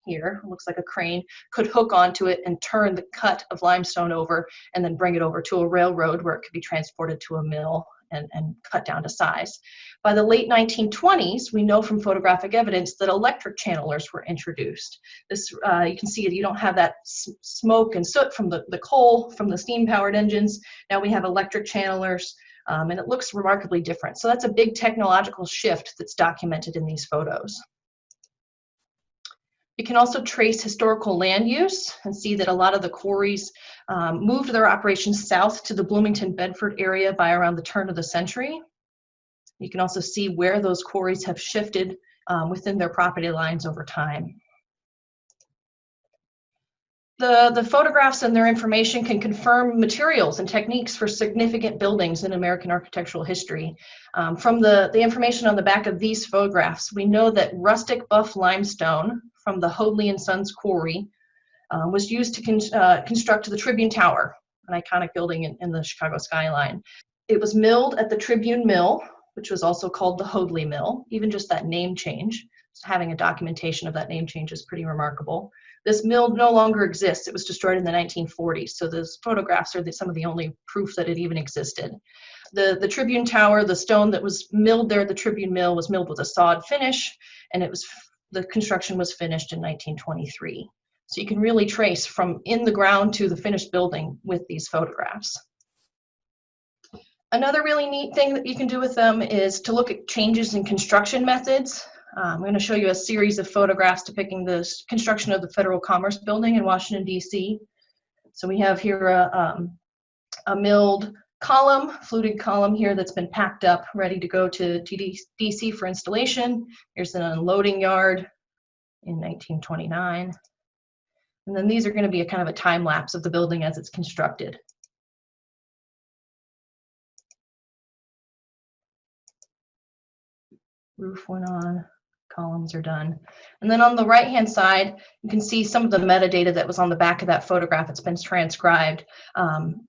S5: here, looks like a crane, could hook onto it and turn the cut of limestone over and then bring it over to a railroad where it could be transported to a mill and cut down to size. By the late 1920s, we know from photographic evidence that electric channelers were introduced. This, you can see you don't have that smoke and soot from the coal from the steam-powered engines. Now we have electric channelers, and it looks remarkably different. So that's a big technological shift that's documented in these photos. You can also trace historical land use and see that a lot of the quarries moved their operations south to the Bloomington-Bedford area by around the turn of the century. You can also see where those quarries have shifted within their property lines over time. The photographs and their information can confirm materials and techniques for significant buildings in American architectural history. From the information on the back of these photographs, we know that rustic buff limestone from the Hoadley & Sons quarry was used to construct the Tribune Tower, an iconic building in the Chicago skyline. It was milled at the Tribune Mill, which was also called the Hoadley Mill. Even just that name change, having a documentation of that name change is pretty remarkable. This mill no longer exists. It was destroyed in the 1940s, so those photographs are some of the only proof that it even existed. The Tribune Tower, the stone that was milled there at the Tribune Mill, was milled with a sawed finish, and it was the construction was finished in 1923. So you can really trace from in the ground to the finished building with these photographs. Another really neat thing that you can do with them is to look at changes in construction methods. I'm going to show you a series of photographs depicting the construction of the Federal Commerce Building in Washington, D.C. So we have here a milled column, fluted column here that's been packed up, ready to go to D.C. for installation. Here's an unloading yard in 1929. And then these are going to be a kind of a time lapse of the building as it's constructed. Roof went on, columns are done. And then on the right-hand side, you can see some of the metadata that was on the back of that photograph. It's been transcribed.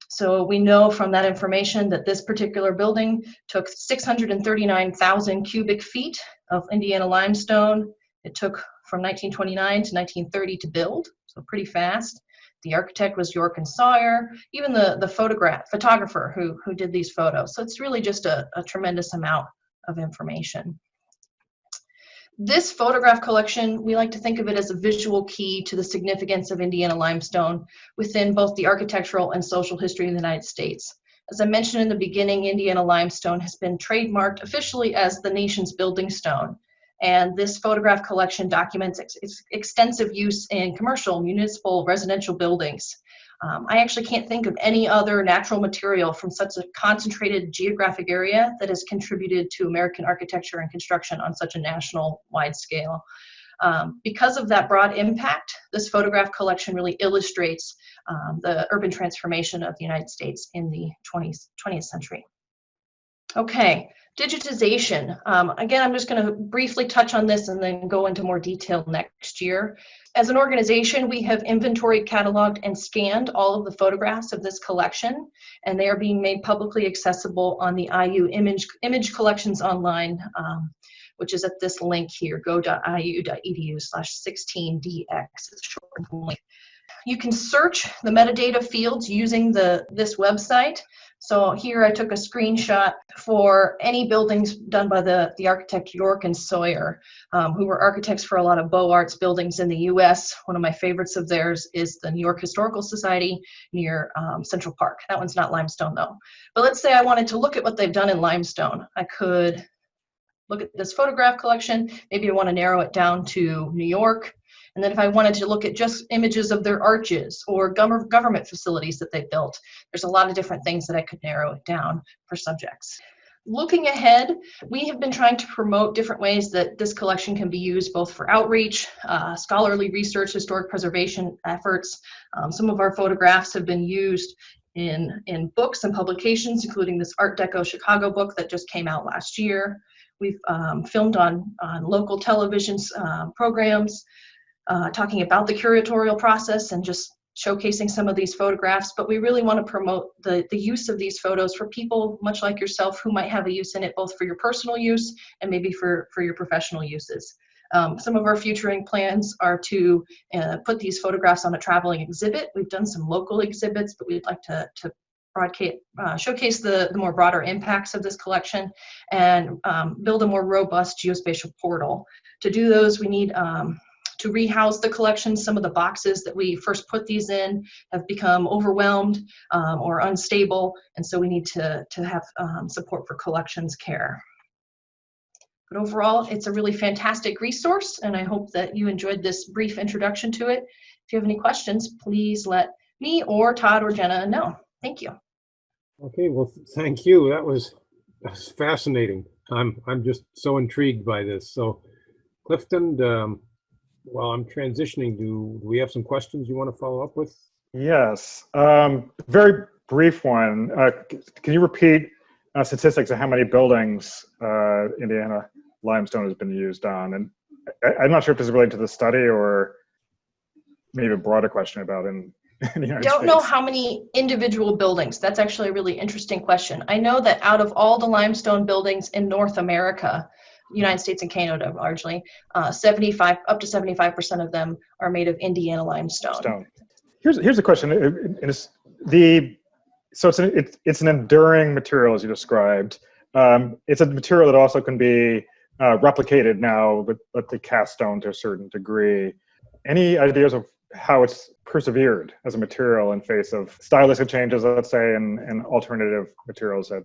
S5: So we know from that information that this particular building took 639,000 cubic feet of Indiana limestone. It took from 1929 to 1930 to build, so pretty fast. The architect was York and Sawyer, even the photographer who did these photos. So it's really just a tremendous amount of information. This photograph collection, we like to think of it as a visual key to the significance of Indiana limestone within both the architectural and social history of the United States. As I mentioned in the beginning, Indiana limestone has been trademarked officially as the nation's building stone. And this photograph collection documents its extensive use in commercial, municipal, residential buildings. I actually can't think of any other natural material from such a concentrated geographic area that has contributed to American architecture and construction on such a national wide scale. Because of that broad impact, this photograph collection really illustrates the urban transformation of the United States in the 20th century. Okay, digitization. Again, I'm just going to briefly touch on this and then go into more detail next year. As an organization, we have inventoried, cataloged, and scanned all of the photographs of this collection, and they are being made publicly accessible on the IU image collections online, which is at this link here, go.iu.edu/16dx. It's a short link. You can search the metadata fields using this website. So here I took a screenshot for any buildings done by the architect York and Sawyer, who were architects for a lot of Beaux Arts buildings in the US. One of my favorites of theirs is the New York Historical Society near Central Park. That one's not limestone though. But let's say I wanted to look at what they've done in limestone. I could look at this photograph collection. Maybe I want to narrow it down to New York. And then if I wanted to look at just images of their arches or government facilities that they built, there's a lot of different things that I could narrow it down for subjects. Looking ahead, we have been trying to promote different ways that this collection can be used both for outreach, scholarly research, historic preservation efforts. Some of our photographs have been used in books and publications, including this Art Deco Chicago book that just came out last year. We've filmed on local television programs, talking about the curatorial process and just showcasing some of these photographs, but we really want to promote the use of these photos for people much like yourself who might have a use in it both for your personal use and maybe for your professional uses. Some of our futuring plans are to put these photographs on a traveling exhibit. We've done some local exhibits, but we'd like to showcase the more broader impacts of this collection and build a more robust geospatial portal. To do those, we need to rehouse the collection. Some of the boxes that we first put these in have become overwhelmed or unstable, and so we need to have support for collections care. But overall, it's a really fantastic resource, and I hope that you enjoyed this brief introduction to it. If you have any questions, please let me or Todd or Jenna know. Thank you.
S1: Okay, well, thank you. That was fascinating. I'm just so intrigued by this. So, Clifton, while I'm transitioning, do we have some questions you want to follow up with?
S2: Yes, very brief one. Can you repeat statistics of how many buildings Indiana limestone has been used on? And I'm not sure if this is related to the study or maybe a broader question about in the United States.
S5: Don't know how many individual buildings. That's actually a really interesting question. I know that out of all the limestone buildings in North America, United States and Canada largely, up to 75% of them are made of Indiana limestone.
S2: Here's a question. So it's an enduring material, as you described. It's a material that also can be replicated now with the cast stone to a certain degree. Any ideas of how it's persevered as a material in face of stylistic changes, let's say, and alternative materials that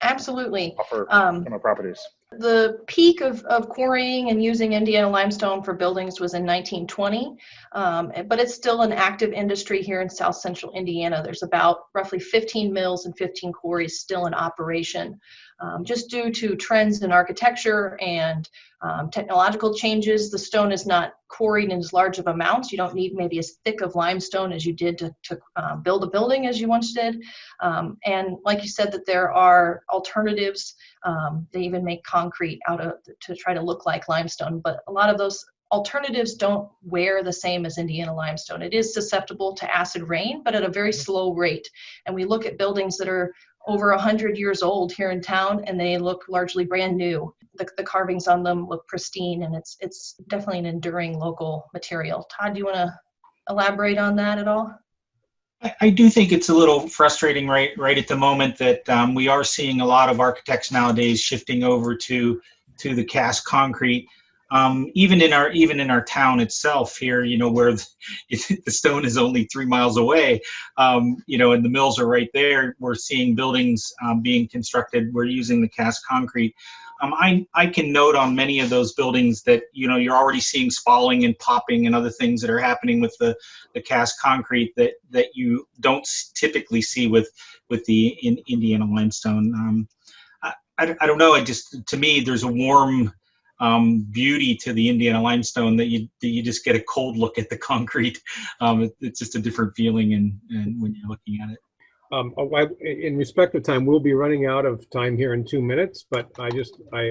S5: Absolutely.
S2: offer similar properties?
S5: The peak of quarrying and using Indiana limestone for buildings was in 1920, but it's still an active industry here in South Central Indiana. There's about roughly 15 mills and 15 quarries still in operation. Just due to trends in architecture and technological changes, the stone is not quarried in as large of amounts. You don't need maybe as thick of limestone as you did to build a building as you once did. And like you said, that there are alternatives. They even make concrete out of to try to look like limestone, but a lot of those alternatives don't wear the same as Indiana limestone. It is susceptible to acid rain, but at a very slow rate. And we look at buildings that are over 100 years old here in town, and they look largely brand new. The carvings on them look pristine, and it's definitely an enduring local material. Todd, do you want to elaborate on that at all?
S6: I do think it's a little frustrating right at the moment that we are seeing a lot of architects nowadays shifting over to the cast concrete. Even in our town itself here, where the stone is only 3 miles away, and the mills are right there. We're seeing buildings being constructed. We're using the cast concrete. I can note on many of those buildings that you're already seeing spalling and popping and other things that are happening with the cast concrete that you don't typically see with the Indiana limestone. I don't know. To me, there's a warm beauty to the Indiana limestone that you just get a cold look at the concrete. It's just a different feeling and when you're looking at it.
S1: In respect of time, we'll be running out of time here in 2 minutes, but I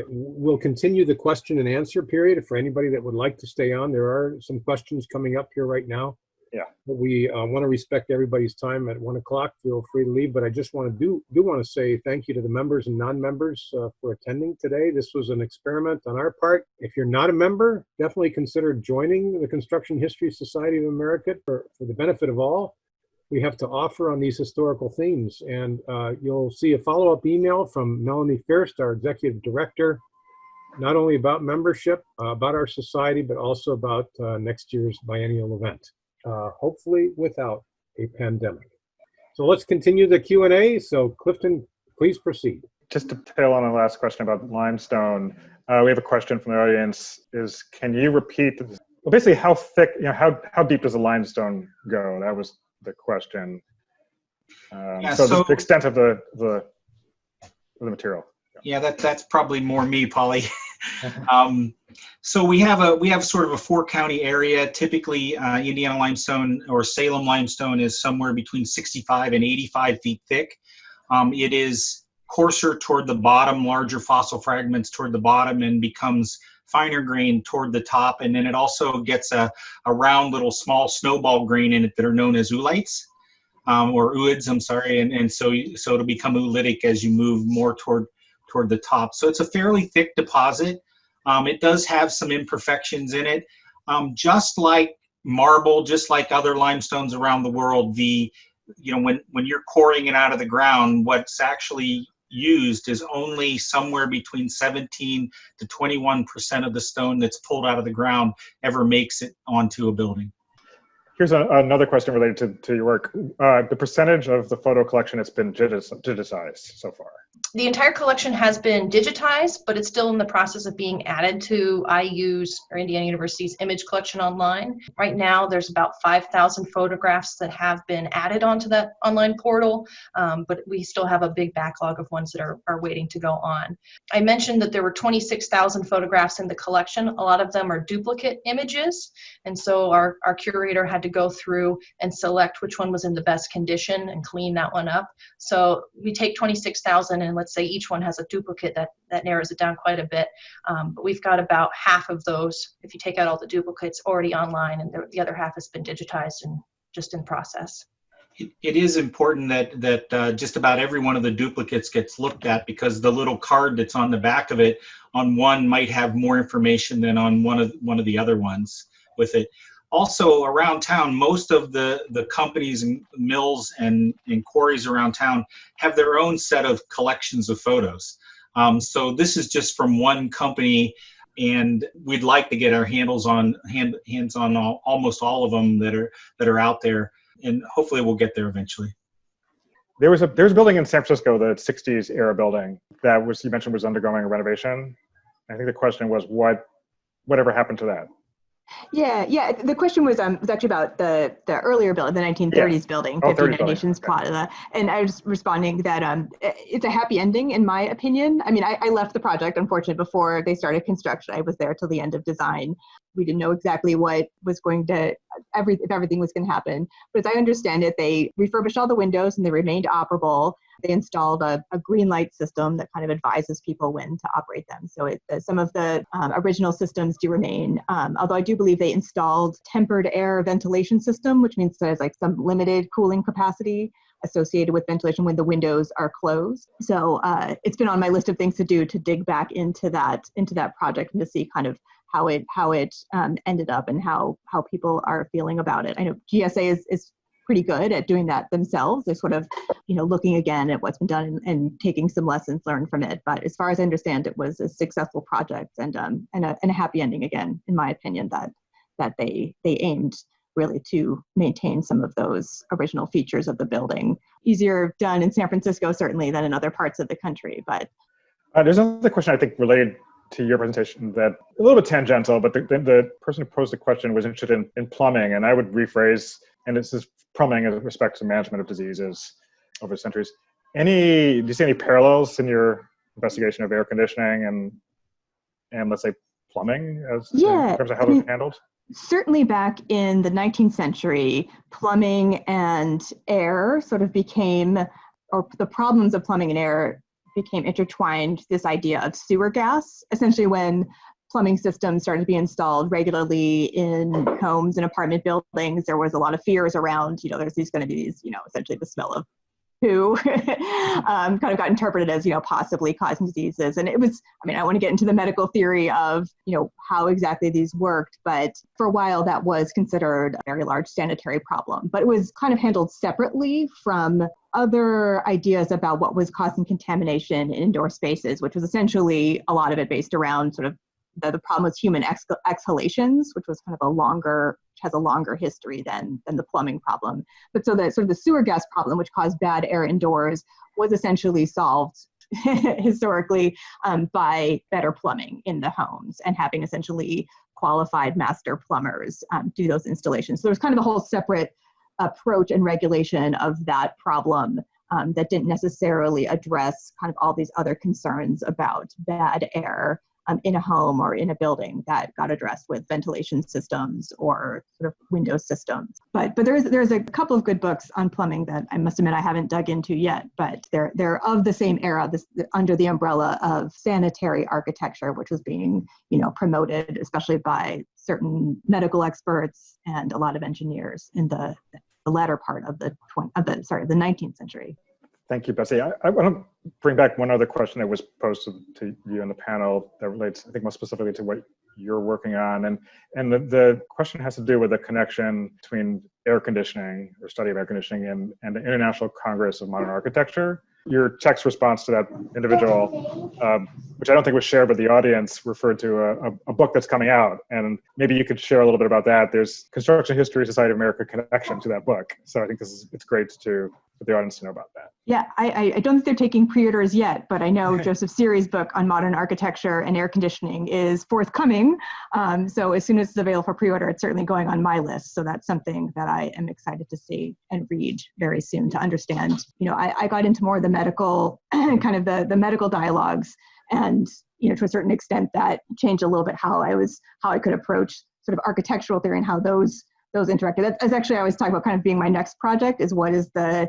S1: will continue the question and answer period for anybody that would like to stay on. There are some questions coming up here right now.
S2: Yeah.
S1: But we want to respect everybody's time at 1 o'clock. Feel free to leave, but I just want to want to say thank you to the members and non-members for attending today. This was an experiment on our part. If you're not a member, definitely consider joining the Construction History Society of America for the benefit of all we have to offer on these historical themes. And you'll see a follow-up email from Melanie Fierst, our executive director, not only about membership, about our society, but also about next year's biennial event, hopefully without a pandemic. So let's continue the Q&A. So Clifton, please proceed.
S2: Just to tail on the last question about limestone, we have a question from the audience can you repeat, basically how thick, how deep does the limestone go? That was the question. So the extent of the material.
S6: Yeah, that's probably more me, Polly. So we have sort of a 4-county area. Typically, Indiana limestone or Salem limestone is somewhere between 65 and 85 feet thick. It is coarser toward the bottom, larger fossil fragments toward the bottom, and becomes finer grain toward the top. And then it also gets a round little small snowball grain in it that are known as oolites, or ooids, I'm sorry. And so it'll become oolitic as you move more toward the top. So it's a fairly thick deposit. It does have some imperfections in it. Just like marble, just like other limestones around the world, when you're quarrying it out of the ground, what's actually used is only somewhere between 17 to 21% of the stone that's pulled out of the ground ever makes it onto a building.
S2: Here's another question related to your work. The percentage of the photo collection that's been digitized so far?
S5: The entire collection has been digitized, but it's still in the process of being added to IU's, or Indiana University's, image collection online. Right now, there's about 5,000 photographs that have been added onto that online portal, but we still have a big backlog of ones that are waiting to go on. I mentioned that there were 26,000 photographs in the collection. A lot of them are duplicate images, and so our curator had to go through and select which one was in the best condition and clean that one up. So we take 26,000 and let's say each one has a duplicate, that narrows it down quite a bit. But we've got about half of those, if you take out all the duplicates, already online, and the other half has been digitized and just in process.
S6: It is important that just about every one of the duplicates gets looked at, because the little card that's on the back of it on one might have more information than on one of the other ones with it. Also, around town, most of the companies and mills and quarries around town have their own set of collections of photos. So this is just from one company, and we'd like to get our hands on almost all of them that are out there, and hopefully we'll get there eventually.
S2: There was a building in San Francisco, the 60s era building that you mentioned was undergoing a renovation. I think the question was whatever happened to that?
S4: Yeah. The question was actually about the earlier building, the 1930s building, 59 Nations Plaza, and I was responding that it's a happy ending in my opinion. I mean, I left the project, unfortunately, before they started construction. I was there till the end of design. We didn't know exactly what was going to if everything was going to happen. But as I understand it, they refurbished all the windows and they remained operable. They installed a green light system that kind of advises people when to operate them. So some of the original systems do remain, although I do believe they installed tempered air ventilation system, which means there's like some limited cooling capacity associated with ventilation when the windows are closed. So it's been on my list of things to do to dig back into that project and to see kind of how it ended up and how people are feeling about it. I know GSA is pretty good at doing that themselves. They're sort of, looking again at what's been done and taking some lessons learned from it. But as far as I understand, it was a successful project and a happy ending again, in my opinion, that they aimed really to maintain some of those original features of the building. Easier done in San Francisco, certainly, than in other parts of the country. But
S2: there's another question I think related to your presentation that a little bit tangential, but the person who posed the question was interested in plumbing, and I would rephrase, and this is plumbing with respect to management of diseases over centuries. Do you see any parallels in your investigation of air conditioning and let's say plumbing in terms of how those are handled?
S4: Certainly back in the 19th century, plumbing and air sort of became, or the problems of plumbing and air became intertwined, this idea of sewer gas. Essentially when plumbing systems started to be installed regularly in homes and apartment buildings, there was a lot of fears around, there's going to be these, essentially the smell of poo kind of got interpreted as, possibly causing diseases. And it was, I don't want to get into the medical theory of, how exactly these worked, but for a while that was considered a very large sanitary problem. But it was kind of handled separately from other ideas about what was causing contamination in indoor spaces, which was essentially a lot of it based around sort of the problem with human exhalations, which was kind of has a longer history than the plumbing problem. But so the sewer gas problem, which caused bad air indoors, was essentially solved historically by better plumbing in the homes and having essentially qualified master plumbers do those installations. So there's kind of a whole separate approach and regulation of that problem that didn't necessarily address kind of all these other concerns about bad air in a home or in a building that got addressed with ventilation systems or sort of window systems. But there's a couple of good books on plumbing that I must admit I haven't dug into yet, but they're of the same era, under the umbrella of sanitary architecture, which was being promoted, especially by certain medical experts and a lot of engineers in the latter part of the 19th century.
S2: Thank you, Betsy. I want to bring back one other question that was posed to you in the panel that relates, I think, most specifically to what you're working on. And the question has to do with the connection between air conditioning or study of air conditioning and the International Congress of Modern Architecture. Your text response to that individual, which I don't think was shared with the audience, referred to a book that's coming out. And maybe you could share a little bit about that. There's Construction History Society of America connection to that book. So I think it's great for the audience to know about that.
S4: Yeah, I don't think they're taking pre-orders yet, but I know Joseph Siri's book on modern architecture and air conditioning is forthcoming. So as soon as it's available for pre-order, it's certainly going on my list. So that's something that I am excited to see and read very soon to understand. I got into more of the medical, kind of the medical dialogues, and to a certain extent that changed a little bit how I could approach sort of architectural theory and how those interacted. That's actually, I always talk about kind of being my next project, is what is the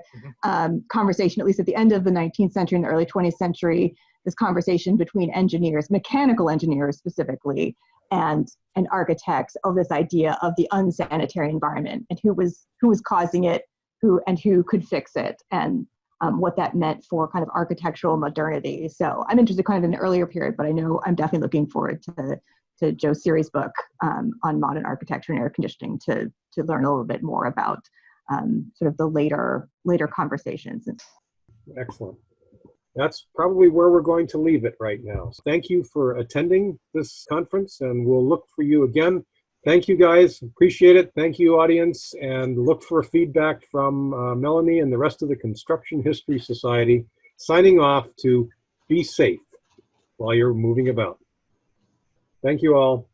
S4: conversation, at least at the end of the 19th century and the early 20th century, this conversation between engineers, mechanical engineers specifically, and architects of this idea of the unsanitary environment and who was causing it, who could fix it, and what that meant for kind of architectural modernity. So I'm interested kind of in the earlier period, but I know I'm definitely looking forward to Joe Siri's book on modern architecture and air conditioning to learn a little bit more about sort of the later conversations.
S1: Excellent. that's probably where we're going to leave it right now. So thank you for attending this conference, and we'll look for you again. Thank you, guys. Appreciate it. Thank you, audience, and look for feedback from Melanie and the rest of the Construction History Society. Signing off to be safe while you're moving about. Thank you all.